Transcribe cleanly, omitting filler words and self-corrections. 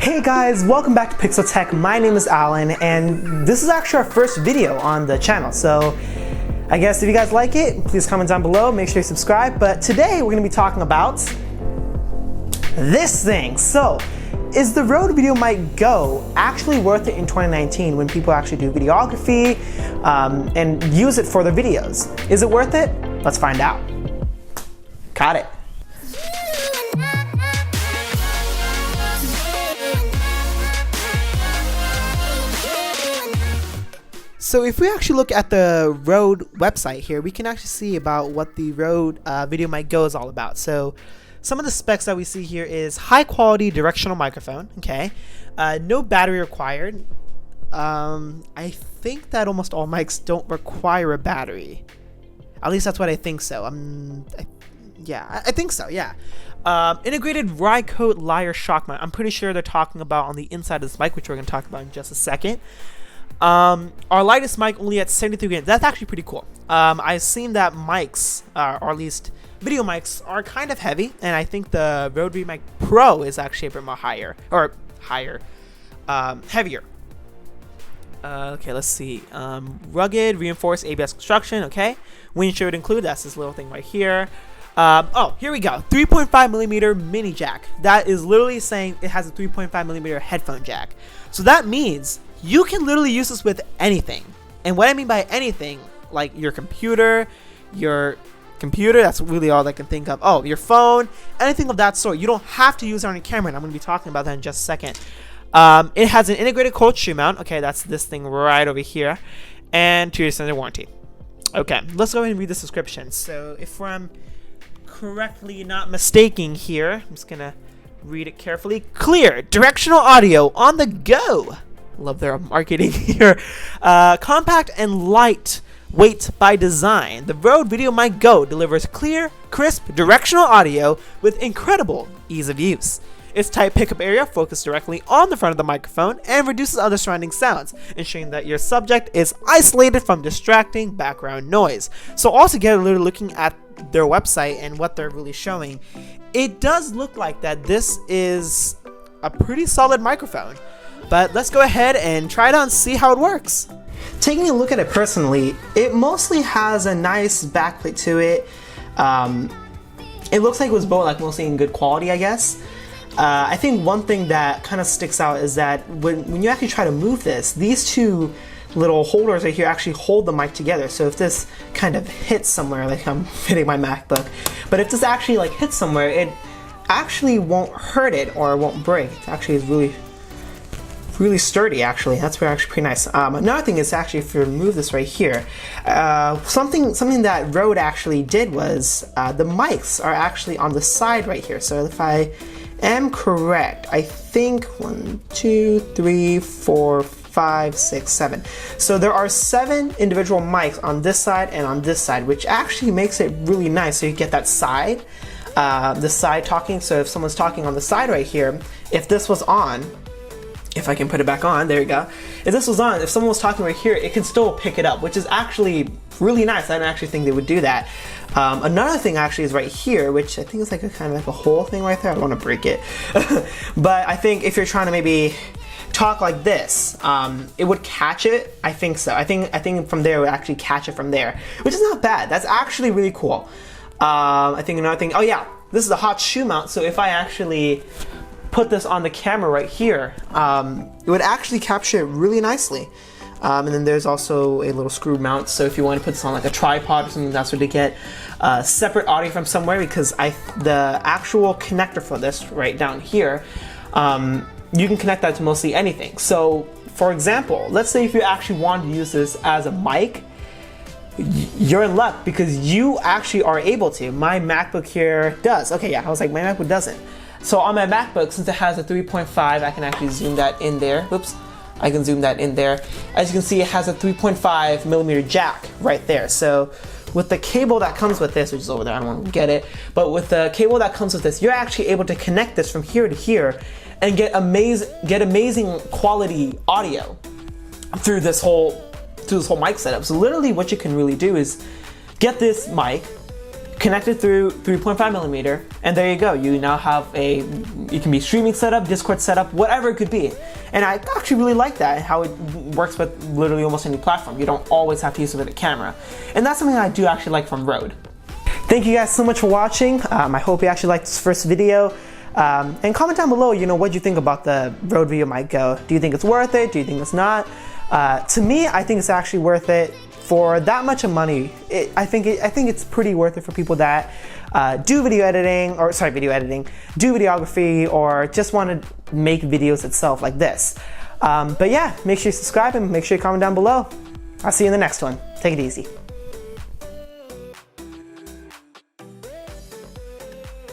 Hey guys, welcome back to Pixel Tech. My name is Alan, and this is actually our first video on the channel. So I guess if you guys like it, please comment down below, make sure you subscribe. But today we're gonna be talking about this thing. So, is the Rode VideoMic Go actually worth it in 2019 when people actually do videography and use it for their videos? Is it worth it? Let's find out. Got it. So if we actually look at the Rode website here, we can actually see about what the Rode VideoMic Go is all about. So some of the specs that we see here is high quality directional microphone, okay? No battery required. I think that almost all mics don't require a battery. At least that's what I think so. I think so, yeah. Integrated Rycote Lyre shock mount. I'm pretty sure they're talking about on the inside of this mic, which we're going to talk about in just a second. Our lightest mic only at 73 grams. That's actually pretty cool. I've seen that mics, or at least video mics, are kind of heavy, and I think the Rode VideoMic Pro is actually a bit more heavier. Okay, let's see. Rugged, reinforced ABS construction. Okay, windshield included. That's this little thing right here. Oh, here we go. 3.5mm mini jack. That is literally saying it has a 3.5mm headphone jack. So that means you can literally use this with anything. And what I mean by anything, like your computer, that's really all I can think of. Oh, your phone, anything of that sort. You don't have to use it on your camera, and I'm going to be talking about that in just a second. It has an integrated cold shoe mount. Okay, that's this thing right over here. And 2 years extended warranty. Okay, let's go ahead and read this description. So if I'm correctly not mistaking here, I'm just going to read it carefully. Clear, directional audio on the go. Love their marketing here. Compact and lightweight by design, the Rode VideoMic Go delivers clear, crisp, directional audio with incredible ease of use. Its tight pickup area focuses directly on the front of the microphone and reduces other surrounding sounds, ensuring that your subject is isolated from distracting background noise. So altogether, looking at their website and what they're really showing, it does look like that this is a pretty solid microphone. But let's go ahead and try it out and see how it works. Taking a look at it personally, it mostly has a nice backplate to it. It looks like it was built mostly in good quality, I guess. I think one thing that kind of sticks out is that when you actually try to move this, these two little holders right here actually hold the mic together. So if this kind of hits somewhere, like I'm hitting my MacBook, but if this actually hits somewhere, it actually won't hurt it or it won't break. It actually is really sturdy, actually. That's pretty nice. Another thing is actually if you remove this right here, something that Rode actually did was the mics are actually on the side right here. So if I am correct, I think 1, 2, 3, 4, 5, 6, 7. So there are 7 individual mics on this side and on this side, which actually makes it really nice. So you get that side, the side talking. So if someone's talking on the side right here, if this was on, if I can put it back on, there you go. If this was on, if someone was talking right here, it can still pick it up, which is actually really nice. I didn't actually think they would do that. Another thing actually is right here, which I think is like a kind of like a whole thing right there. I don't want to break it. But I think if you're trying to maybe talk like this, it would catch it. I think so. I think from there it would actually catch it from there, which is not bad. That's actually really cool. I think another thing, oh yeah, this is a hot shoe mount. So if I actually put this on the camera right here, it would actually capture it really nicely. And then there's also a little screw mount, so if you want to put this on like a tripod or something, that's where to get separate audio from somewhere, because the actual connector for this right down here, you can connect that to mostly anything. So for example, let's say if you actually wanted to use this as a mic, you're in luck because you actually are able to. My MacBook here does. Okay, yeah, I was like, my MacBook doesn't. So on my MacBook, since it has a 3.5, I can actually zoom that in there. Oops, I can zoom that in there. As you can see, it has a 3.5mm jack right there. So with the cable that comes with this, which is over there, I don't want to get it, but with the cable that comes with this, you're actually able to connect this from here to here and get amazing quality audio through this whole mic setup. So literally what you can really do is get this mic, connected through 3.5 millimeter, and there you go. You now have you can be streaming setup, Discord setup, whatever it could be. And I actually really like that, how it works with literally almost any platform. You don't always have to use it with a camera. And that's something I do actually like from Rode. Thank you guys so much for watching. I hope you actually liked this first video. And comment down below, what you think about the Rode VideoMic Go. Do you think it's worth it? Do you think it's not? To me, I think it's actually worth it. For that much of money, I think it's pretty worth it for people that do video editing, do videography, or just want to make videos itself like this. But yeah, make sure you subscribe and make sure you comment down below. I'll see you in the next one. Take it easy.